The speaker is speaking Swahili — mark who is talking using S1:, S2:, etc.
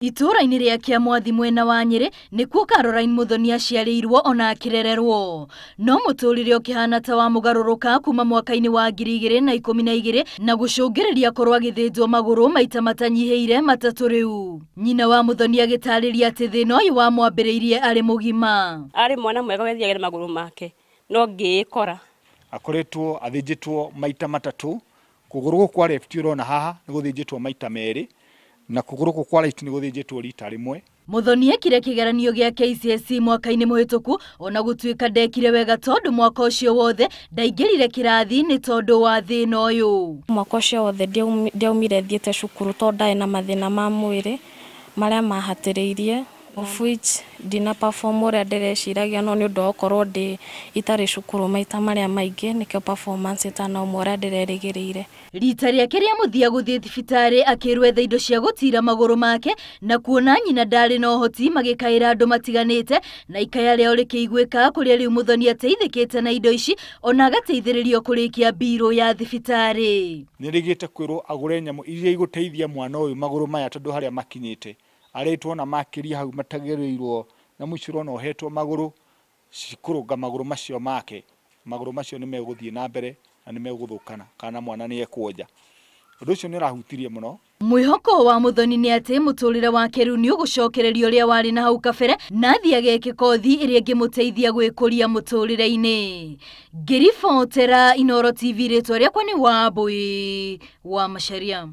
S1: Itũra-inĩ rĩa Kĩamwathi mwena wa Nyeri nĩkuo Caroline Muthoni aciarĩirwo ona akĩrererwo, no mũtũrĩre ũkĩhana ta wa mũgarũrũka kuma mwaka-inĩ wa 2012 na gũcũngĩrĩria korwo agĩthĩnjwo magũrũ maita matanyihĩire matatũ rĩu. Nyina wa Muthoni agĩtarĩria atĩ thĩna ũyũ wamwambĩrĩirie arĩ mũgima.
S2: Arĩ mwana mwega wethiaga magũrũ make, no ngĩkora
S3: akoretwo athĩnjĩtwo maita matatũ, kũgũrũ gũkũ kwa left ũrona haha nĩ gũthĩnjĩtwo maita merĩ na kũgũrũ gũkũ kwa right nĩ gũthĩnjĩtwo rita rĩmwe.
S1: Muthoni ekire kĩgeranio gĩa KCSE mwaka-inĩ mũhĩtũku ona gũtuĩka ndekire wega tondũ mwaka ũcio wothe ndaingĩrire kĩrathi nĩ tondũ wa thĩna ũyũ.
S4: Mwaka ũcio wothe ndiaumire thiĩte cukuru tondũ ndarĩ na mathĩna ma mwĩrĩ marĩa mahatĩrĩirie, of which dina perform ũrĩa ndĩreciragia, no nĩ ũndũ wa gũkorwo itarĩ cukuru maita marĩa maingĩ nĩkĩo performance ĩtanauma ũrĩa ndĩrerĩgĩrĩire.
S1: Rita rĩake rĩa mũthia gũthiĩ thibitarĩ akĩrwo etha indo cia gũtira magũrũ make na kuona nyina ndarĩ na ũhoti magĩkaĩra andũ matiganĩte na ikaya rĩao rĩkĩiguĩka kũrĩa rĩu Muthoni ateithĩkĩte na indo ici ona agateithĩrĩrio kũrĩkia mbirũ ya thibitarĩ.
S3: Nĩrĩgĩte kwĩrwo agũre nyamũ iria igũteithia mwana ũyũ magũrũ maya tondũ harĩa makinyĩte aretwo na makĩria hau matagĩrĩirwo na mũiciro no hetwo magũrũ cikũrũnga magũrũ macio make. Magũrũ macio nĩ megũthiĩ na mbere na nĩ megũthũkana kana mwana nĩ ekwoja. Ũndũ ũcio nĩ ũrahutirie mũno.
S1: Mwĩhoko wa Muthoni nĩ atĩ mũtũrĩre wake rĩu nĩ ũgũcokereria ũrĩa warĩ na hau kabere na athiĩ ageke kothi ĩrĩa ĩngĩmũteithia gwĩkũria mũtũrĩre-inĩ. Ngĩribotera Inooro TV, rĩtwa rĩakwa nĩ Wambui wa Macharia.